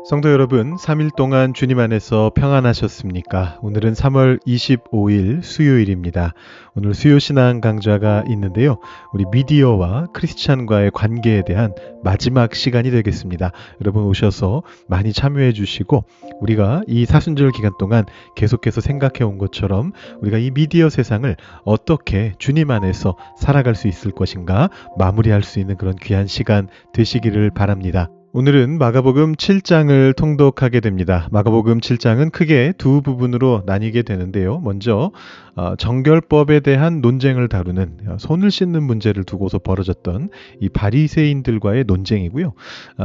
성도 여러분, 3일 동안 주님 안에서 평안하셨습니까? 오늘은 3월 25일 수요일입니다. 오늘 수요 신앙 강좌가 있는데요. 우리 미디어와 크리스찬과의 관계에 대한 마지막 시간이 되겠습니다. 여러분 오셔서 많이 참여해 주시고 우리가 이 사순절 기간 동안 계속해서 생각해 온 것처럼 우리가 이 미디어 세상을 어떻게 주님 안에서 살아갈 수 있을 것인가 마무리할 수 있는 그런 귀한 시간 되시기를 바랍니다. 오늘은 마가복음 7장을 통독하게 됩니다. 마가복음 7장은 크게 두 부분으로 나뉘게 되는데요. 먼저 정결법에 대한 논쟁을 다루는 손을 씻는 문제를 두고서 벌어졌던 이 바리새인들과의 논쟁이고요.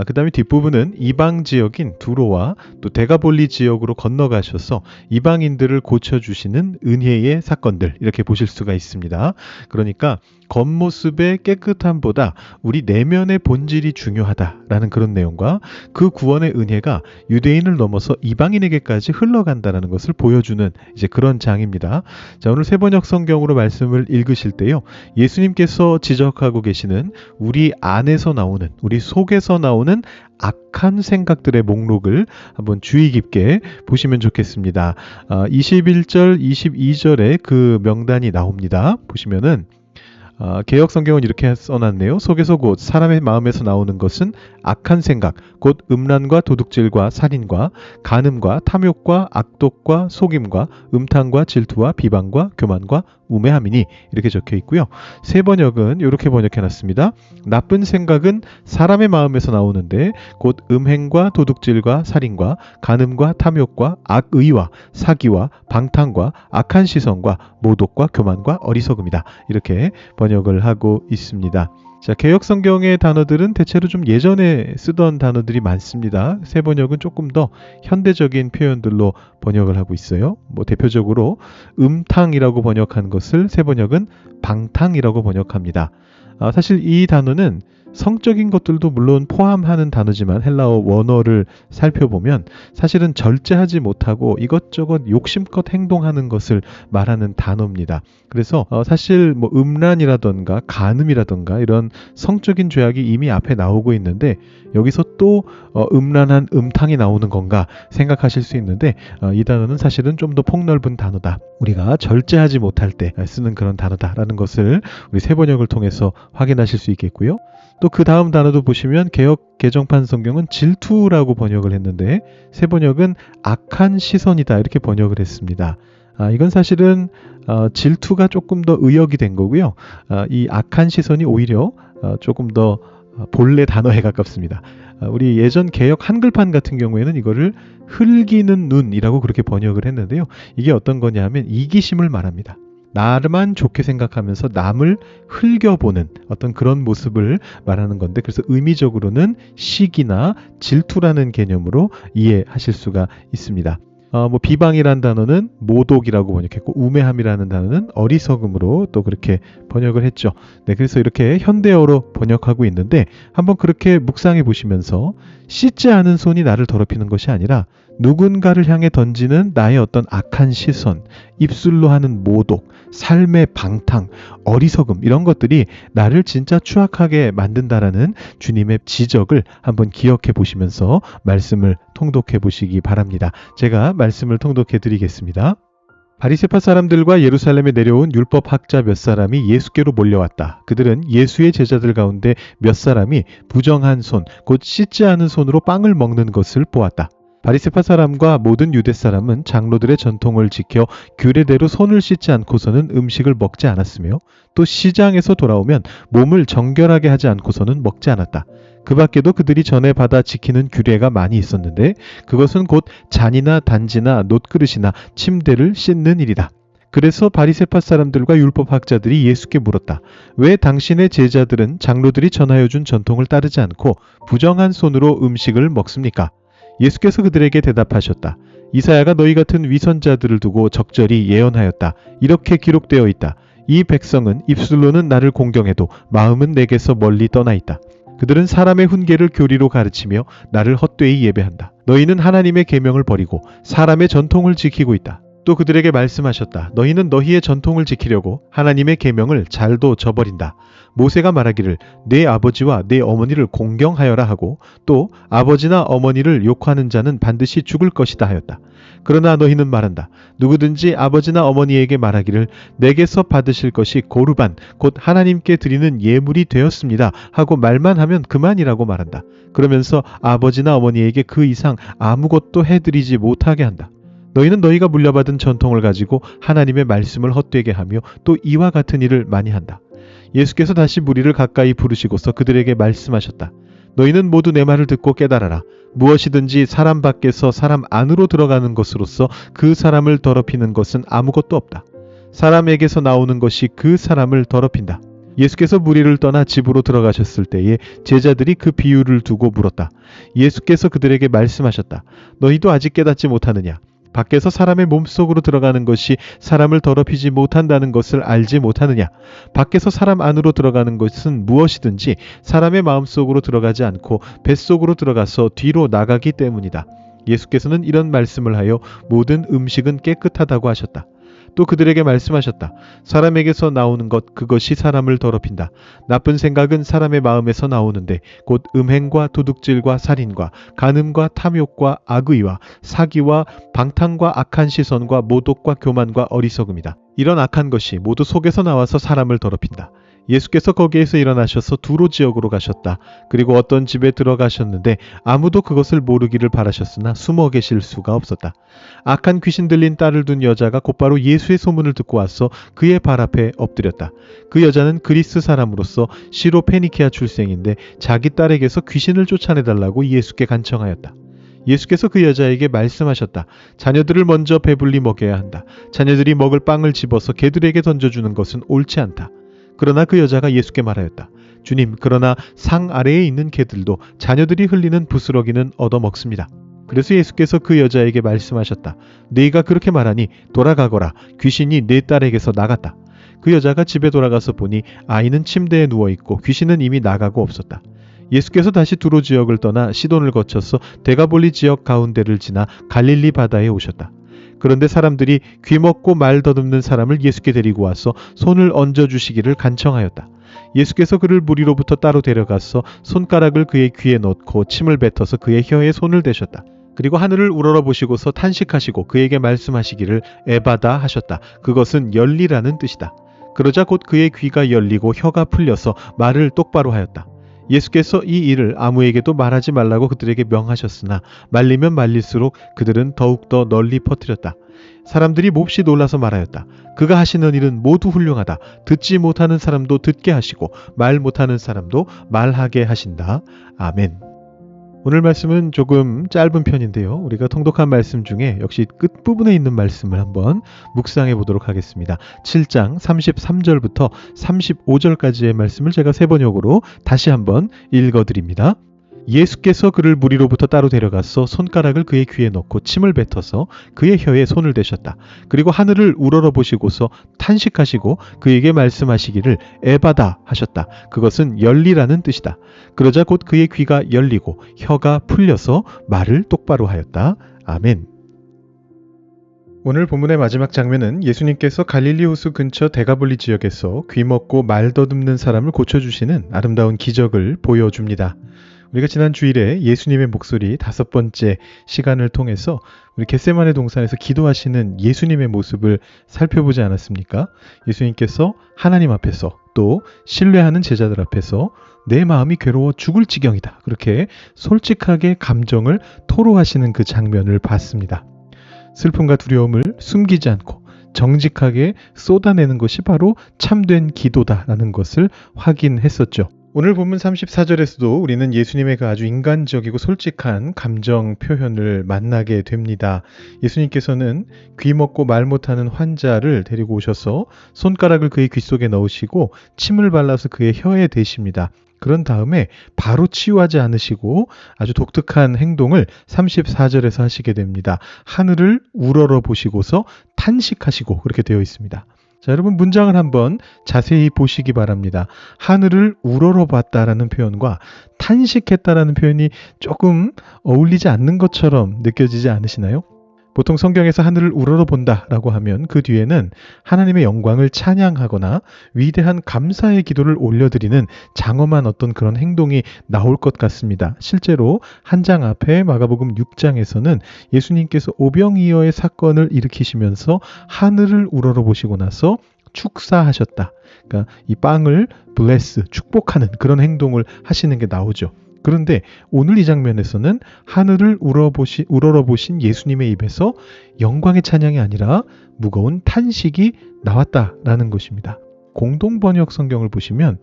그 다음에 뒷부분은 이방 지역인 두로와 또 데가볼리 지역으로 건너가셔서 이방인들을 고쳐주시는 은혜의 사건들 이렇게 보실 수가 있습니다. 그러니까 겉모습의 깨끗함보다 우리 내면의 본질이 중요하다라는 그런 내용과 그 구원의 은혜가 유대인을 넘어서 이방인에게까지 흘러간다는 것을 보여주는 이제 그런 장입니다. 자, 오늘 세번역 성경으로 말씀을 읽으실 때요. 예수님께서 지적하고 계시는 우리 안에서 나오는, 우리 속에서 나오는 악한 생각들의 목록을 한번 주의 깊게 보시면 좋겠습니다. 21절, 22절에 그 명단이 나옵니다. 보시면은 개역 성경은 이렇게 써놨네요. 속에서 곧 사람의 마음에서 나오는 것은 악한 생각, 곧 음란과 도둑질과 살인과 간음과 탐욕과 악독과 속임과 음탕과 질투와 비방과 교만과 우매함이니 이렇게 적혀 있고요. 세 번역은 이렇게 번역해놨습니다. 나쁜 생각은 사람의 마음에서 나오는데 곧 음행과 도둑질과 살인과 간음과 탐욕과 악의와 사기와 방탕과 악한 시선과 모독과 교만과 어리석음이다. 이렇게 번역을 하고 있습니다. 자, 개역 성경의 단어들은 대체로 좀 예전에 쓰던 단어들이 많습니다. 새 번역은 조금 더 현대적인 표현들로 번역을 하고 있어요. 대표적으로 음탕이라고 번역한 것을 새 번역은 방탕이라고 번역합니다. 사실 이 단어는 성적인 것들도 물론 포함하는 단어지만 헬라어 원어를 살펴보면 사실은 절제하지 못하고 이것저것 욕심껏 행동하는 것을 말하는 단어입니다. 그래서 사실 음란이라던가 간음이라던가 이런 성적인 죄악이 이미 앞에 나오고 있는데 여기서 또 음란한 음탕이 나오는 건가 생각하실 수 있는데 이 단어는 사실은 좀 더 폭넓은 단어다. 우리가 절제하지 못할 때 쓰는 그런 단어다라는 것을 우리 세번역을 통해서 확인하실 수 있겠고요. 또 그 다음 단어도 보시면 개역 개정판 성경은 질투라고 번역을 했는데 새 번역은 악한 시선이다 이렇게 번역을 했습니다. 이건 사실은 질투가 조금 더 의역이 된 거고요. 이 악한 시선이 오히려 조금 더 본래 단어에 가깝습니다. 우리 예전 개역 한글판 같은 경우에는 이거를 흘기는 눈이라고 그렇게 번역을 했는데요. 이게 어떤 거냐 하면 이기심을 말합니다. 나만 좋게 생각하면서 남을 흘겨보는 어떤 그런 모습을 말하는 건데 그래서 의미적으로는 시기나 질투라는 개념으로 이해하실 수가 있습니다. 비방이라는 단어는 모독이라고 번역했고 우매함이라는 단어는 어리석음으로 또 그렇게 번역을 했죠. 네, 그래서 이렇게 현대어로 번역하고 있는데 한번 그렇게 묵상해 보시면서 씻지 않은 손이 나를 더럽히는 것이 아니라 누군가를 향해 던지는 나의 어떤 악한 시선, 입술로 하는 모독, 삶의 방탕, 어리석음 이런 것들이 나를 진짜 추악하게 만든다라는 주님의 지적을 한번 기억해 보시면서 말씀을 통독해 보시기 바랍니다. 제가 말씀을 통독해 드리겠습니다. 바리새파 사람들과 예루살렘에 내려온 율법학자 몇 사람이 예수께로 몰려왔다. 그들은 예수의 제자들 가운데 몇 사람이 부정한 손, 곧 씻지 않은 손으로 빵을 먹는 것을 보았다. 바리새파 사람과 모든 유대 사람은 장로들의 전통을 지켜 규례대로 손을 씻지 않고서는 음식을 먹지 않았으며 또 시장에서 돌아오면 몸을 정결하게 하지 않고서는 먹지 않았다. 그 밖에도 그들이 전에 받아 지키는 규례가 많이 있었는데 그것은 곧 잔이나 단지나 놋그릇이나 침대를 씻는 일이다. 그래서 바리새파 사람들과 율법학자들이 예수께 물었다. 왜 당신의 제자들은 장로들이 전하여 준 전통을 따르지 않고 부정한 손으로 음식을 먹습니까? 예수께서 그들에게 대답하셨다. 이사야가 너희 같은 위선자들을 두고 적절히 예언하였다. 이렇게 기록되어 있다. 이 백성은 입술로는 나를 공경해도 마음은 내게서 멀리 떠나 있다. 그들은 사람의 훈계를 교리로 가르치며 나를 헛되이 예배한다. 너희는 하나님의 계명을 버리고 사람의 전통을 지키고 있다. 또 그들에게 말씀하셨다. 너희는 너희의 전통을 지키려고 하나님의 계명을 잘도 저버린다. 모세가 말하기를 내 아버지와 내 어머니를 공경하여라 하고 또 아버지나 어머니를 욕하는 자는 반드시 죽을 것이다 하였다. 그러나 너희는 말한다. 누구든지 아버지나 어머니에게 말하기를 내게서 받으실 것이 고르반 곧 하나님께 드리는 예물이 되었습니다 하고 말만 하면 그만이라고 말한다. 그러면서 아버지나 어머니에게 그 이상 아무것도 해드리지 못하게 한다. 너희는 너희가 물려받은 전통을 가지고 하나님의 말씀을 헛되게 하며 또 이와 같은 일을 많이 한다. 예수께서 다시 무리를 가까이 부르시고서 그들에게 말씀하셨다. 너희는 모두 내 말을 듣고 깨달아라. 무엇이든지 사람 밖에서 사람 안으로 들어가는 것으로서 그 사람을 더럽히는 것은 아무것도 없다. 사람에게서 나오는 것이 그 사람을 더럽힌다. 예수께서 무리를 떠나 집으로 들어가셨을 때에 제자들이 그 비유를 두고 물었다. 예수께서 그들에게 말씀하셨다. 너희도 아직 깨닫지 못하느냐? 밖에서 사람의 몸속으로 들어가는 것이 사람을 더럽히지 못한다는 것을 알지 못하느냐? 밖에서 사람 안으로 들어가는 것은 무엇이든지 사람의 마음속으로 들어가지 않고 뱃속으로 들어가서 뒤로 나가기 때문이다. 예수께서는 이런 말씀을 하여 모든 음식은 깨끗하다고 하셨다. 또 그들에게 말씀하셨다. 사람에게서 나오는 것 그것이 사람을 더럽힌다. 나쁜 생각은 사람의 마음에서 나오는데 곧 음행과 도둑질과 살인과 간음과 탐욕과 악의와 사기와 방탕과 악한 시선과 모독과 교만과 어리석음이다. 이런 악한 것이 모두 속에서 나와서 사람을 더럽힌다. 예수께서 거기에서 일어나셔서 두로 지역으로 가셨다. 그리고 어떤 집에 들어가셨는데 아무도 그것을 모르기를 바라셨으나 숨어 계실 수가 없었다. 악한 귀신 들린 딸을 둔 여자가 곧바로 예수의 소문을 듣고 와서 그의 발 앞에 엎드렸다. 그 여자는 그리스 사람으로서 시로페니키아 출생인데 자기 딸에게서 귀신을 쫓아내달라고 예수께 간청하였다. 예수께서 그 여자에게 말씀하셨다. 자녀들을 먼저 배불리 먹여야 한다. 자녀들이 먹을 빵을 집어서 개들에게 던져주는 것은 옳지 않다. 그러나 그 여자가 예수께 말하였다. 주님, 그러나 상 아래에 있는 개들도 자녀들이 흘리는 부스러기는 얻어먹습니다. 그래서 예수께서 그 여자에게 말씀하셨다. 네가 그렇게 말하니 돌아가거라. 귀신이 네 딸에게서 나갔다. 그 여자가 집에 돌아가서 보니 아이는 침대에 누워있고 귀신은 이미 나가고 없었다. 예수께서 다시 두로 지역을 떠나 시돈을 거쳐서 데가볼리 지역 가운데를 지나 갈릴리 바다에 오셨다. 그런데 사람들이 귀 먹고 말 더듬는 사람을 예수께 데리고 와서 손을 얹어주시기를 간청하였다. 예수께서 그를 무리로부터 따로 데려가서 손가락을 그의 귀에 넣고 침을 뱉어서 그의 혀에 손을 대셨다. 그리고 하늘을 우러러보시고서 탄식하시고 그에게 말씀하시기를 에바다 하셨다. 그것은 열리라는 뜻이다. 그러자 곧 그의 귀가 열리고 혀가 풀려서 말을 똑바로 하였다. 예수께서 이 일을 아무에게도 말하지 말라고 그들에게 명하셨으나 말리면 말릴수록 그들은 더욱더 널리 퍼뜨렸다. 사람들이 몹시 놀라서 말하였다. 그가 하시는 일은 모두 훌륭하다. 듣지 못하는 사람도 듣게 하시고 말 못하는 사람도 말하게 하신다. 아멘. 오늘 말씀은 조금 짧은 편인데요. 우리가 통독한 말씀 중에 역시 끝부분에 있는 말씀을 한번 묵상해 보도록 하겠습니다. 7장 33절부터 35절까지의 말씀을 제가 세 번역으로 다시 한번 읽어드립니다. 예수께서 그를 무리로부터 따로 데려가서 손가락을 그의 귀에 넣고 침을 뱉어서 그의 혀에 손을 대셨다. 그리고 하늘을 우러러보시고서 탄식하시고 그에게 말씀하시기를 에바다 하셨다. 그것은 열리라는 뜻이다. 그러자 곧 그의 귀가 열리고 혀가 풀려서 말을 똑바로 하였다. 아멘. 오늘 본문의 마지막 장면은 예수님께서 갈릴리 호수 근처 데가볼리 지역에서 귀 먹고 말 더듬는 사람을 고쳐주시는 아름다운 기적을 보여줍니다. 우리가 지난 주일에 예수님의 목소리 5번째 시간을 통해서 우리 겟세마네 동산에서 기도하시는 예수님의 모습을 살펴보지 않았습니까? 예수님께서 하나님 앞에서 또 신뢰하는 제자들 앞에서 내 마음이 괴로워 죽을 지경이다. 그렇게 솔직하게 감정을 토로하시는 그 장면을 봤습니다. 슬픔과 두려움을 숨기지 않고 정직하게 쏟아내는 것이 바로 참된 기도다라는 것을 확인했었죠. 오늘 본문 34절에서도 우리는 예수님의 그 아주 인간적이고 솔직한 감정 표현을 만나게 됩니다. 예수님께서는 귀 먹고 말 못하는 환자를 데리고 오셔서 손가락을 그의 귀 속에 넣으시고 침을 발라서 그의 혀에 대십니다. 그런 다음에 바로 치유하지 않으시고 아주 독특한 행동을 34절에서 하시게 됩니다. 하늘을 우러러 보시고서 탄식하시고 그렇게 되어 있습니다. 자, 여러분 문장을 한번 자세히 보시기 바랍니다. 하늘을 우러러 봤다라는 표현과 탄식했다라는 표현이 조금 어울리지 않는 것처럼 느껴지지 않으시나요? 보통 성경에서 하늘을 우러러본다라고 하면 그 뒤에는 하나님의 영광을 찬양하거나 위대한 감사의 기도를 올려드리는 장엄한 어떤 그런 행동이 나올 것 같습니다. 실제로 한 장 앞에 마가복음 6장에서는 예수님께서 오병이어의 사건을 일으키시면서 하늘을 우러러보시고 나서 축사하셨다. 그러니까 이 빵을 bless, 축복하는 그런 행동을 하시는 게 나오죠. 그런데 오늘 이 장면에서는 하늘을 우러러보신 예수님의 입에서 영광의 찬양이 아니라 무거운 탄식이 나왔다라는 것입니다. 공동번역 성경을 보시면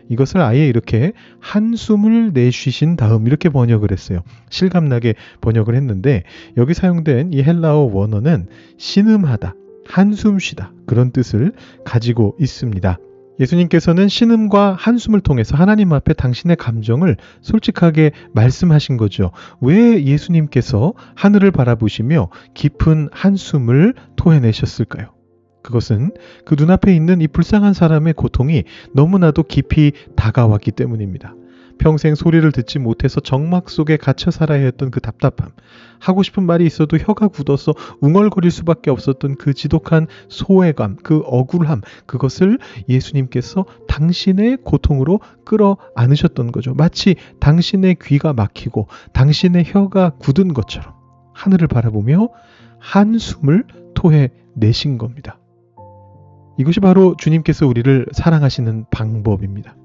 이것을 아예 이렇게 한숨을 내쉬신 다음 이렇게 번역을 했어요. 실감나게 번역을 했는데 여기 사용된 이 헬라어 원어는 신음하다, 한숨 쉬다 그런 뜻을 가지고 있습니다. 예수님께서는 신음과 한숨을 통해서 하나님 앞에 당신의 감정을 솔직하게 말씀하신 거죠. 왜 예수님께서 하늘을 바라보시며 깊은 한숨을 토해내셨을까요? 그것은 그 눈앞에 있는 이 불쌍한 사람의 고통이 너무나도 깊이 다가왔기 때문입니다. 평생 소리를 듣지 못해서 정막 속에 갇혀 살아야 했던 그 답답함, 하고 싶은 말이 있어도 혀가 굳어서 웅얼거릴 수밖에 없었던 그 지독한 소외감, 그 억울함, 그것을 예수님께서 당신의 고통으로 끌어 안으셨던 거죠. 마치 당신의 귀가 막히고 당신의 혀가 굳은 것처럼 하늘을 바라보며 한숨을 토해내신 겁니다. 이것이 바로 주님께서 우리를 사랑하시는 방법입니다.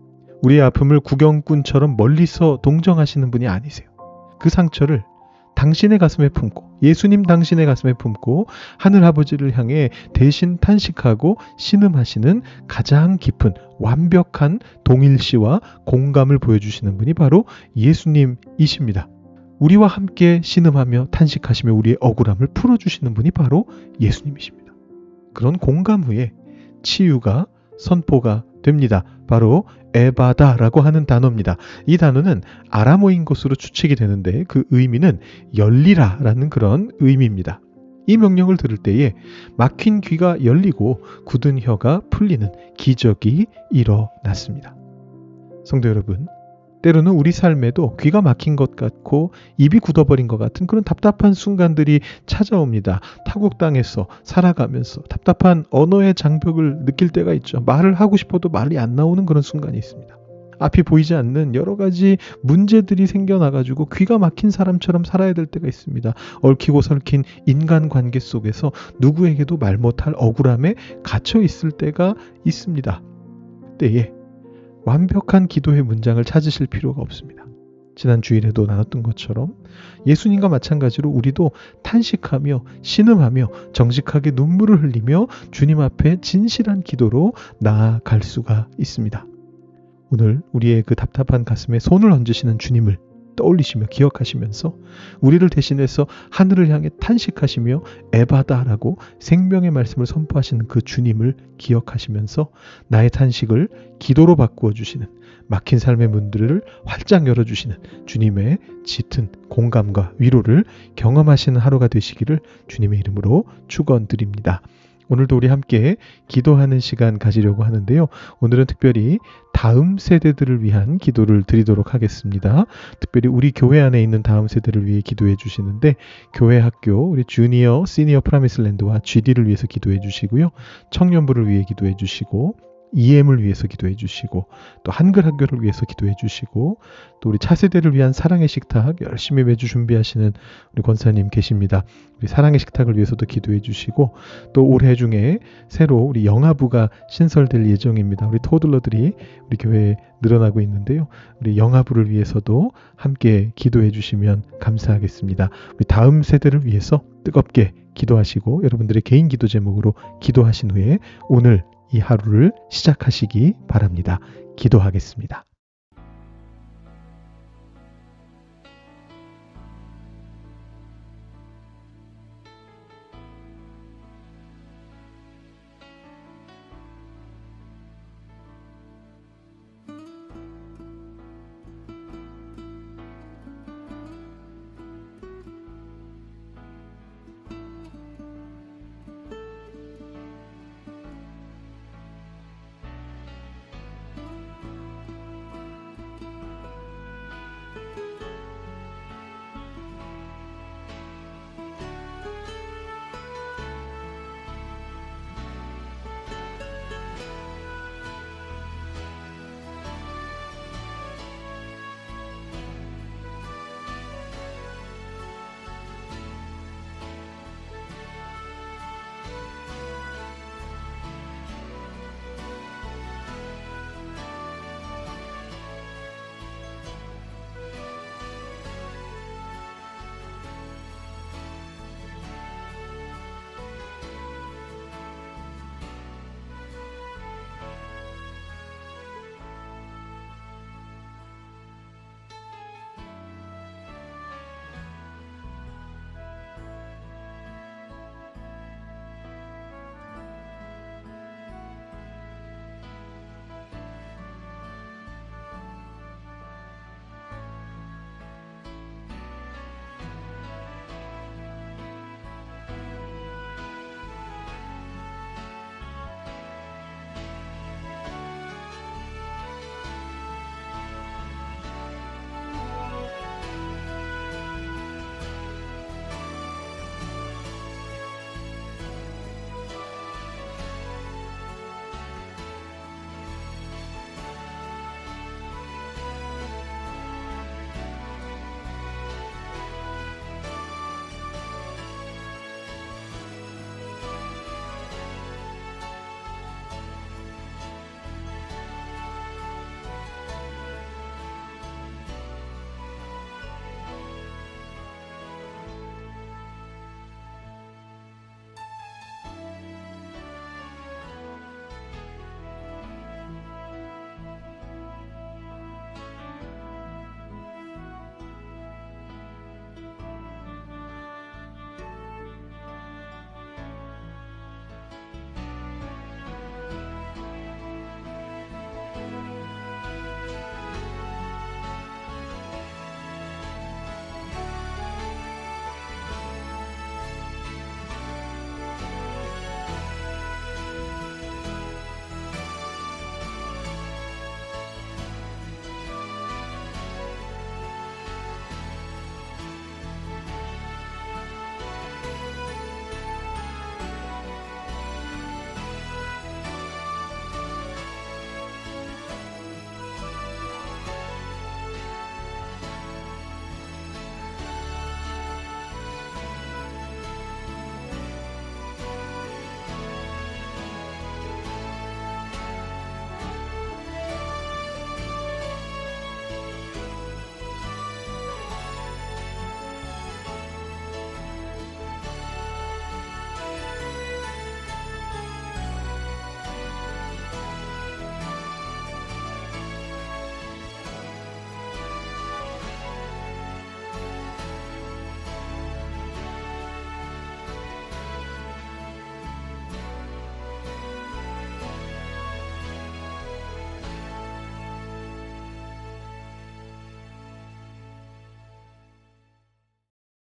우리의 아픔을 구경꾼처럼 멀리서 동정하시는 분이 아니세요. 그 상처를 당신의 가슴에 품고 예수님 당신의 가슴에 품고 하늘 아버지를 향해 대신 탄식하고 신음하시는 가장 깊은 완벽한 동일시와 공감을 보여주시는 분이 바로 예수님이십니다. 우리와 함께 신음하며 탄식하시며 우리의 억울함을 풀어주시는 분이 바로 예수님이십니다. 그런 공감 후에 치유가 선포가 됩니다. 바로 에바다라고 하는 단어입니다. 이 단어는 아람어인 것으로 추측이 되는데 그 의미는 열리라라는 그런 의미입니다. 이 명령을 들을 때에 막힌 귀가 열리고 굳은 혀가 풀리는 기적이 일어났습니다. 성도 여러분, 때로는 우리 삶에도 귀가 막힌 것 같고 입이 굳어버린 것 같은 그런 답답한 순간들이 찾아옵니다. 타국 땅에서 살아가면서 답답한 언어의 장벽을 느낄 때가 있죠. 말을 하고 싶어도 말이 안 나오는 그런 순간이 있습니다. 앞이 보이지 않는 여러 가지 문제들이 생겨나가지고 귀가 막힌 사람처럼 살아야 될 때가 있습니다. 얽히고 설킨 인간관계 속에서 누구에게도 말 못할 억울함에 갇혀 있을 때가 있습니다. 그때에 완벽한 기도의 문장을 찾으실 필요가 없습니다. 지난 주일에도 나눴던 것처럼 예수님과 마찬가지로 우리도 탄식하며 신음하며 정직하게 눈물을 흘리며 주님 앞에 진실한 기도로 나아갈 수가 있습니다. 오늘 우리의 그 답답한 가슴에 손을 얹으시는 주님을 떠올리시며 기억하시면서 우리를 대신해서 하늘을 향해 탄식하시며 에바다라고 생명의 말씀을 선포하시는 그 주님을 기억하시면서 나의 탄식을 기도로 바꾸어 주시는 막힌 삶의 문들을 활짝 열어주시는 주님의 짙은 공감과 위로를 경험하시는 하루가 되시기를 주님의 이름으로 축원드립니다. 오늘도 우리 함께 기도하는 시간 가지려고 하는데요. 오늘은 특별히 다음 세대들을 위한 기도를 드리도록 하겠습니다. 특별히 우리 교회 안에 있는 다음 세대를 위해 기도해 주시는데 교회 학교 우리 주니어, 시니어 프라미슬랜드와 GD를 위해서 기도해 주시고요. 청년부를 위해 기도해 주시고 EM을 위해서 기도해 주시고 또 한글 학교를 위해서 기도해 주시고 또 우리 차세대를 위한 사랑의 식탁 열심히 매주 준비하시는 우리 권사님 계십니다. 우리 사랑의 식탁을 위해서도 기도해 주시고 또 올해 중에 새로 우리 영아부가 신설될 예정입니다. 우리 토들러들이 우리 교회에 늘어나고 있는데요. 우리 영아부를 위해서도 함께 기도해 주시면 감사하겠습니다. 우리 다음 세대를 위해서 뜨겁게 기도하시고 여러분들의 개인 기도 제목으로 기도하신 후에 오늘 이 하루를 시작하시기 바랍니다. 기도하겠습니다.